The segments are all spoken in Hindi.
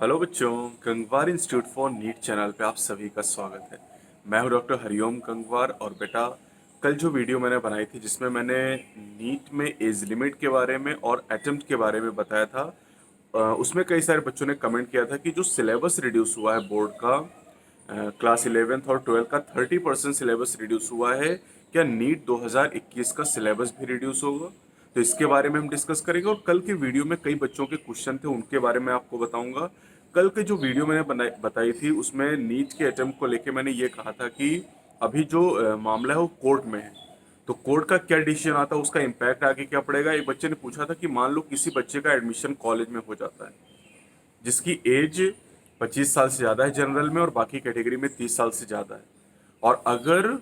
हेलो बच्चों, Gangwar institute for NEET channel पे आप सभी का स्वागत है। मैं हूं डॉक्टर हरिओम गंगवार। और बेटा, कल जो वीडियो मैंने बनाई थी जिसमें मैंने नीट में एज लिमिट के बारे में और अटेम्प्ट के बारे में बताया था, उसमें कई सारे बच्चों ने कमेंट किया था कि जो सिलेबस रिड्यूस हुआ है बोर्ड का, क्लास 11th और 12th का 30% सिलेबस रिड्यूस हुआ है, क्या नीट 2021 का सिलेबस भी रिड्यूस होगा? तो इसके बारे में हम डिस्कस करेंगे। और कल के वीडियो में कई बच्चों के क्वेश्चन थे, उनके बारे में आपको बताऊंगा। कल के जो वीडियो मैंने बताई थी उसमें नीट के अटेम्प्ट को लेके मैंने ये कहा था कि अभी जो मामला है वो कोर्ट में है, तो कोर्ट का क्या डिसीजन आता है, उसका इम्पैक्ट आगे क्या पड़ेगा। एक बच्चे ने पूछा था कि मान लो किसी बच्चे का एडमिशन कॉलेज में हो जाता है जिसकी एज 25 साल से ज़्यादा है जनरल में और बाकी कैटेगरी में 30 साल से ज़्यादा है, और अगर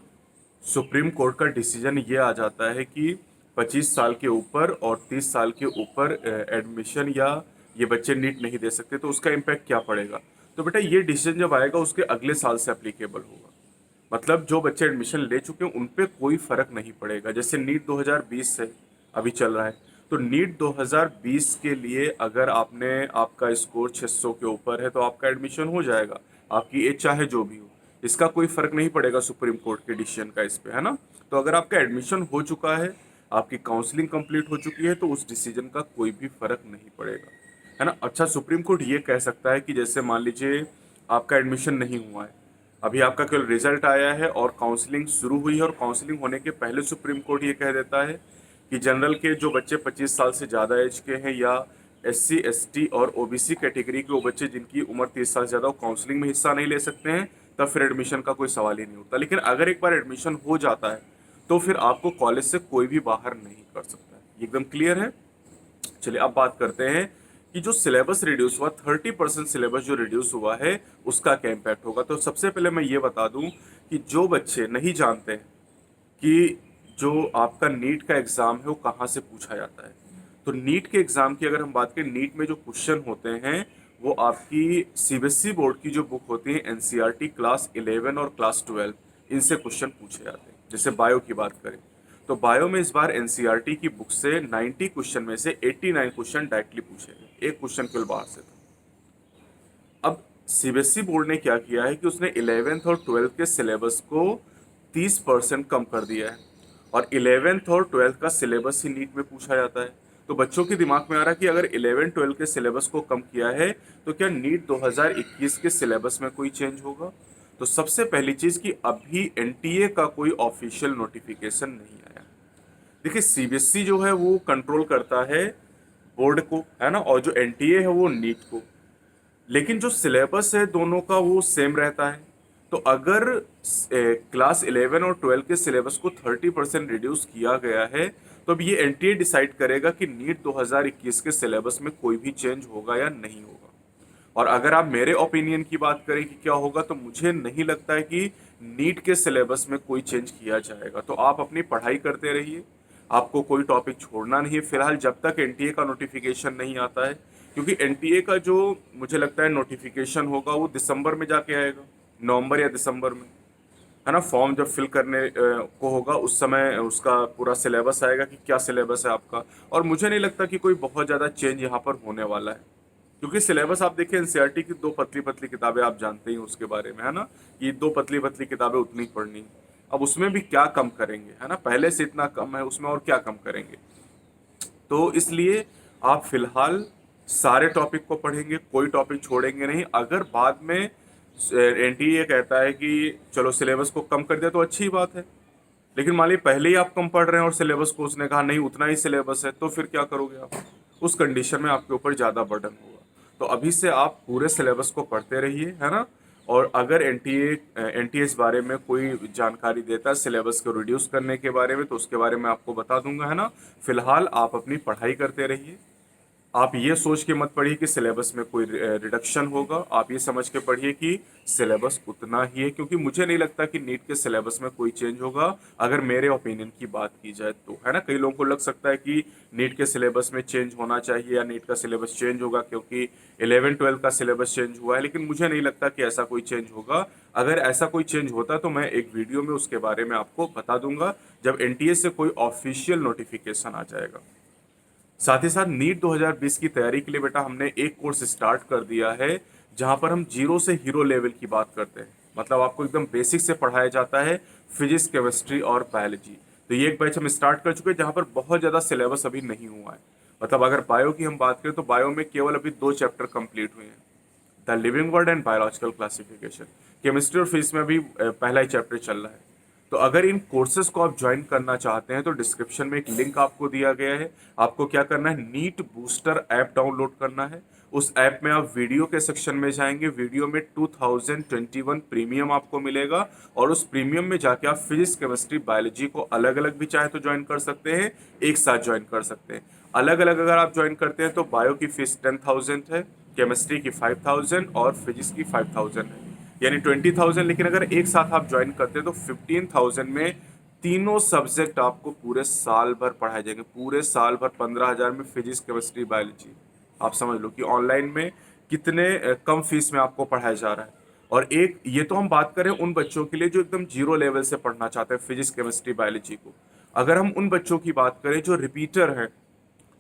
सुप्रीम कोर्ट का डिसीजन ये आ जाता है कि 25 साल के ऊपर और 30 साल के ऊपर एडमिशन या ये बच्चे नीट नहीं दे सकते, तो उसका इम्पैक्ट क्या पड़ेगा। तो बेटा, ये डिसीजन जब आएगा उसके अगले साल से अप्लीकेबल होगा। मतलब जो बच्चे एडमिशन ले चुके हैं उन पे कोई फर्क नहीं पड़ेगा। जैसे नीट 2020 से अभी चल रहा है, तो नीट 2020 के लिए अगर आपका स्कोर 600 के ऊपर है तो आपका एडमिशन हो जाएगा, आपकी एज चाहे जो भी हो। इसका कोई फर्क नहीं पड़ेगा सुप्रीम कोर्ट के डिसीजन का इस पे, है ना। तो अगर आपका एडमिशन हो चुका है, आपकी काउंसलिंग कंप्लीट हो चुकी है, तो उस डिसीजन का कोई भी फर्क नहीं पड़ेगा, है ना। अच्छा, सुप्रीम कोर्ट ये कह सकता है कि जैसे मान लीजिए आपका एडमिशन नहीं हुआ है, अभी आपका केवल रिजल्ट आया है और काउंसलिंग शुरू हुई है, और काउंसलिंग होने के पहले सुप्रीम कोर्ट ये कह देता है कि जनरल के जो बच्चे 25 साल से ज़्यादा एज के हैं, या एससी एसटी और ओबीसी कैटेगरी के वो बच्चे जिनकी उम्र 30 साल से ज़्यादा, वो काउंसलिंग में हिस्सा नहीं ले सकते हैं, तब फिर एडमिशन का कोई सवाल ही नहीं उठता। लेकिन अगर एक बार एडमिशन हो जाता है तो फिर आपको कॉलेज से कोई भी बाहर नहीं कर सकता है। ये एकदम क्लियर है। चलिए अब बात करते हैं कि जो सिलेबस रिड्यूस हुआ, 30% सिलेबस जो रिड्यूस हुआ है उसका क्या इम्पैक्ट होगा। तो सबसे पहले मैं ये बता दूं कि जो बच्चे नहीं जानते हैं कि जो आपका नीट का एग्ज़ाम है वो कहाँ से पूछा जाता है, तो नीट के एग्ज़ाम की अगर हम बात करें, नीट में जो क्वेश्चन होते हैं वो आपकी सीबीएसई बोर्ड की जो बुक होती है एनसीईआरटी क्लास 11 और क्लास 12, इनसे क्वेश्चन पूछे जाते हैं। जैसे बायो की बात करें तो बायो में इस बार एनसीईआरटी की बुक से 90 क्वेश्चन में से 89 क्वेश्चन डायरेक्टली पूछे गए, एक क्वेश्चन केवल बाहर से था। अब सीबीएसई बोर्ड ने क्या किया है कि उसने 11th और 12th के सिलेबस को 30% कम कर दिया है, और 11th और 12th का सिलेबस ही नीट में पूछा जाता है। तो बच्चों के दिमाग में आ रहा है कि अगर 11-12 के सिलेबस को कम किया है तो क्या नीट 2021 के सिलेबस में कोई चेंज होगा। तो सबसे पहली चीज़ कि अभी एनटीए का कोई ऑफिशियल नोटिफिकेशन नहीं आया। देखिए, सीबीएसई जो है वो कंट्रोल करता है बोर्ड को, है ना, और जो एनटीए है वो नीट को। लेकिन जो सिलेबस है दोनों का वो सेम रहता है। तो अगर क्लास 11 और 12 के सिलेबस को 30% रिड्यूस किया गया है, तो अब ये एनटीए डिसाइड करेगा कि नीट 2021 के सिलेबस में कोई भी चेंज होगा या नहीं होगा। और अगर आप मेरे ओपिनियन की बात करें कि क्या होगा, तो मुझे नहीं लगता है कि नीट के सिलेबस में कोई चेंज किया जाएगा। तो आप अपनी पढ़ाई करते रहिए, आपको कोई टॉपिक छोड़ना नहीं है फिलहाल, जब तक एनटीए का नोटिफिकेशन नहीं आता है। क्योंकि एनटीए का जो मुझे लगता है नोटिफिकेशन होगा वो दिसंबर में जाके आएगा, नवंबर या दिसंबर में, है ना। फॉर्म जब फिल करने को होगा उस समय उसका पूरा सिलेबस आएगा कि क्या सिलेबस है आपका। और मुझे नहीं लगता कि कोई बहुत ज़्यादा चेंज यहाँ पर होने वाला है, क्योंकि सिलेबस आप देखिए एनसीईआरटी की दो पतली पतली किताबें, आप जानते ही हैं उसके बारे में, है ना। ये दो पतली पतली किताबें उतनी ही पढ़नी है। अब उसमें भी क्या कम करेंगे, है ना, पहले से इतना कम है उसमें और क्या कम करेंगे। तो इसलिए आप फिलहाल सारे टॉपिक को पढ़ेंगे, कोई टॉपिक छोड़ेंगे नहीं। अगर बाद में एनटीए कहता है कि चलो सिलेबस को कम कर दिया तो अच्छी बात है, लेकिन मान लीजिए पहले ही आप कम पढ़ रहे हैं और सिलेबस को उसने कहा नहीं उतना ही सिलेबस है, तो फिर क्या करोगे आप। उस कंडीशन में आपके ऊपर ज़्यादा बर्डन होगा। तो अभी से आप पूरे सिलेबस को पढ़ते रहिए, है ना। और अगर एनटीए इस बारे में कोई जानकारी देता है सिलेबस को रिड्यूस करने के बारे में, तो उसके बारे में आपको बता दूंगा, है ना। फिलहाल आप अपनी पढ़ाई करते रहिए। आप ये सोच के मत पढ़िए कि सिलेबस में कोई रिडक्शन होगा, आप ये समझ के पढ़िए कि सिलेबस उतना ही है, क्योंकि मुझे नहीं लगता कि नीट के सिलेबस में कोई चेंज होगा अगर मेरे ओपिनियन की बात की जाए तो, है ना। कई लोगों को लग सकता है कि नीट के सिलेबस में चेंज होना चाहिए या नीट का सिलेबस चेंज होगा क्योंकि 11-12 का सिलेबस चेंज हुआ है, लेकिन मुझे नहीं लगता कि ऐसा कोई चेंज होगा। अगर ऐसा कोई चेंज होता तो मैं एक वीडियो में उसके बारे में आपको बता दूंगा जब एनटीए से कोई ऑफिशियल नोटिफिकेशन आ जाएगा। साथ ही साथ नीट 2020 की तैयारी के लिए बेटा हमने एक कोर्स स्टार्ट कर दिया है, जहां पर हम जीरो से हीरो लेवल की बात करते हैं। मतलब आपको एकदम बेसिक से पढ़ाया जाता है, फिजिक्स, केमिस्ट्री और बायोलॉजी। तो ये एक बैच हम स्टार्ट कर चुके हैं, जहां पर बहुत ज़्यादा सिलेबस अभी नहीं हुआ है। मतलब अगर बायो की हम बात करें तो बायो में केवल अभी 2 चैप्टर कंप्लीट हुए हैं, the living word and biological classification. Chemistry और फिजिक्स में भी पहला ही चैप्टर चल रहा है। तो अगर इन कोर्सेज को आप ज्वाइन करना चाहते हैं तो डिस्क्रिप्शन में एक लिंक आपको दिया गया है। आपको क्या करना है, नीट बूस्टर ऐप डाउनलोड करना है। उस ऐप में आप वीडियो के सेक्शन में जाएंगे, वीडियो में 2021 प्रीमियम आपको मिलेगा, और उस प्रीमियम में जाके आप फिजिक्स, केमिस्ट्री, बायोलॉजी को अलग अलग भी चाहे तो ज्वाइन कर सकते हैं, एक साथ ज्वाइन कर सकते हैं। अलग अलग अगर आप ज्वाइन करते हैं तो बायो की फीस 10,000 है, केमिस्ट्री की 5,000 और फिजिक्स की 5,000 है, यानी 20,000। लेकिन अगर एक साथ आप ज्वाइन करते हैं तो 15,000 में तीनों सब्जेक्ट आपको पूरे साल भर पढ़ाए जाएंगे। पूरे साल भर 15,000 में फिजिक्स, केमिस्ट्री, बायोलॉजी। आप समझ लो कि ऑनलाइन में कितने कम फीस में आपको पढ़ाया जा रहा है। और एक ये तो हम बात करें उन बच्चों के लिए जो एकदम जीरो लेवल से पढ़ना चाहते हैं फिजिक्स, केमिस्ट्री, बायोलॉजी को। अगर हम उन बच्चों की बात करें जो रिपीटर हैं,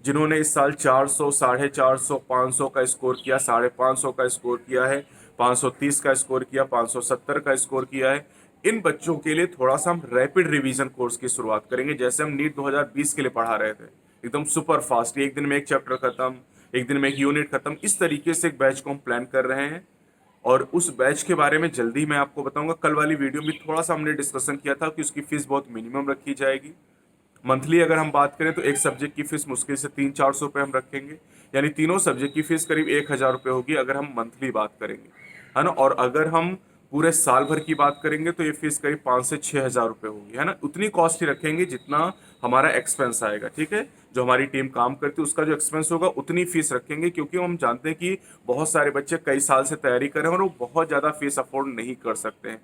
जिन्होंने इस साल 400, 450, 500 का स्कोर किया, 550 का स्कोर किया है, 530 का स्कोर किया, 570 का स्कोर किया है, इन बच्चों के लिए थोड़ा सा हम रैपिड रिवीजन कोर्स की शुरुआत करेंगे, जैसे हम नीट 2020 के लिए पढ़ा रहे थे, एकदम सुपर फास्ट, एक दिन में एक चैप्टर खत्म, एक दिन में एक यूनिट खत्म। इस तरीके से एक बैच को हम प्लान कर रहे हैं, और उस बैच के बारे में जल्दी मैं आपको बताऊंगा। कल वाली वीडियो में थोड़ा सा हमने डिस्कशन किया था कि उसकी फीस बहुत मिनिमम रखी जाएगी। मंथली अगर हम बात करें तो एक सब्जेक्ट की फीस मुश्किल से 300-400 रुपये हम रखेंगे, यानी तीनों सब्जेक्ट की फीस करीब 1,000 रुपये होगी अगर हम मंथली बात करेंगे, है ना। और अगर हम पूरे साल भर की बात करेंगे तो ये फीस करीब 5 से 6 हज़ार रुपये होगी, है ना। उतनी कॉस्ट ही रखेंगे जितना हमारा एक्सपेंस आएगा, ठीक है। जो हमारी टीम काम करती है उसका जो एक्सपेंस होगा उतनी फीस रखेंगे, क्योंकि हम जानते हैं कि बहुत सारे बच्चे कई साल से तैयारी कर रहे हैं और वो बहुत ज़्यादा फीस अफोर्ड नहीं कर सकते हैं।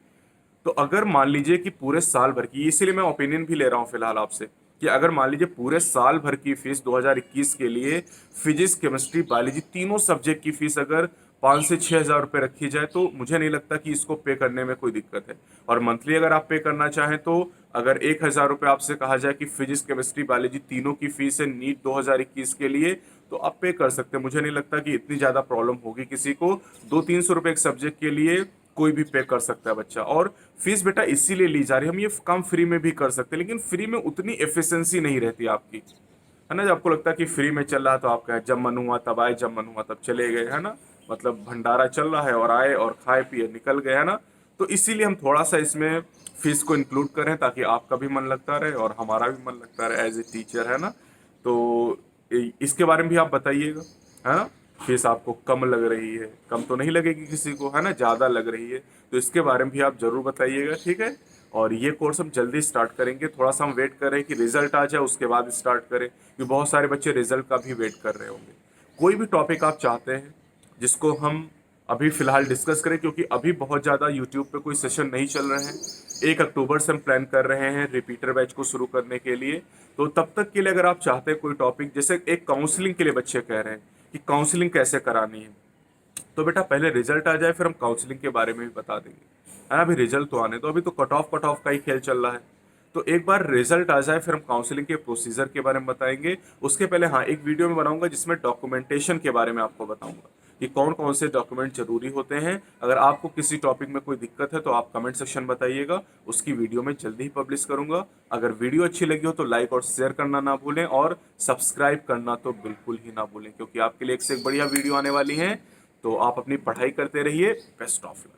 तो अगर मान लीजिए कि पूरे साल भर की, इसीलिए मैं ओपिनियन भी ले रहा हूँ फिलहाल आपसे, कि अगर मान लीजिए पूरे साल भर की फीस 2021 के लिए फिजिक्स, केमिस्ट्री, बायोलॉजी तीनों सब्जेक्ट की फीस अगर 5 से 6 हज़ार रुपये रखी जाए तो मुझे नहीं लगता कि इसको पे करने में कोई दिक्कत है। और मंथली अगर आप पे करना चाहें तो अगर 1,000 रुपये आपसे कहा जाए कि फिजिक्स, केमिस्ट्री, बायोलॉजी तीनों की फीस है नीट 2021 के लिए, तो आप पे कर सकते हैं। मुझे नहीं लगता कि इतनी ज़्यादा प्रॉब्लम होगी किसी को। 200-300 रुपये एक सब्जेक्ट के लिए कोई भी पे कर सकता है बच्चा। और फीस बेटा इसीलिए ली जा रही है, हम ये काम फ्री में भी कर सकते हैं, लेकिन फ्री में उतनी एफिशिएंसी नहीं रहती आपकी, है ना। जब आपको लगता है कि फ्री में चल रहा है तो आप कहें जब मन हुआ तब आए, जब मन हुआ तब चले गए, है ना। मतलब भंडारा चल रहा है और आए और खाए पिए निकल गए, है ना। तो इसीलिए हम थोड़ा सा इसमें फीस को इंक्लूड करें, ताकि आपका भी मन लगता रहे और हमारा भी मन लगता रहे एज ए टीचर, है ना। तो इसके बारे में भी आप बताइएगा, है ना। फीस आपको कम लग रही है, कम तो नहीं लगेगी किसी को, है ना, ज़्यादा लग रही है, तो इसके बारे में भी आप ज़रूर बताइएगा, ठीक है। और ये कोर्स हम जल्दी स्टार्ट करेंगे, थोड़ा सा हम वेट करें कि रिजल्ट आ जाए उसके बाद स्टार्ट करें, क्योंकि बहुत सारे बच्चे रिजल्ट का भी वेट कर रहे होंगे। कोई भी टॉपिक आप चाहते हैं जिसको हम अभी फिलहाल डिस्कस करें, क्योंकि अभी बहुत ज़्यादा यूट्यूब पे कोई सेशन नहीं चल रहे हैं। 1 अक्टूबर से हम प्लान कर रहे हैं रिपीटर बैच को शुरू करने के लिए। तो तब तक के लिए अगर आप चाहते हैं कोई टॉपिक, जैसे एक काउंसलिंग के लिए बच्चे कह रहे हैं कि काउंसलिंग कैसे करानी है, तो बेटा पहले रिजल्ट आ जाए फिर हम काउंसलिंग के बारे में भी बता देंगे, है ना। अभी रिजल्ट तो आने दो, अभी तो कट ऑफ का ही खेल चल रहा है। तो एक बार रिजल्ट आ जाए फिर हम काउंसलिंग के प्रोसीजर के बारे में बताएंगे। उसके पहले हाँ, एक वीडियो में बनाऊंगा जिसमें डॉक्यूमेंटेशन के बारे में आपको बताऊंगा कि कौन कौन से डॉक्यूमेंट जरूरी होते हैं। अगर आपको किसी टॉपिक में कोई दिक्कत है तो आप कमेंट सेक्शन बताइएगा, उसकी वीडियो में जल्दी ही पब्लिश करूंगा। अगर वीडियो अच्छी लगी हो तो लाइक और शेयर करना ना भूलें, और सब्सक्राइब करना तो बिल्कुल ही ना भूलें, क्योंकि आपके लिए एक से एक बढ़िया वीडियो आने वाली है। तो आप अपनी पढ़ाई करते रहिए। Best of luck.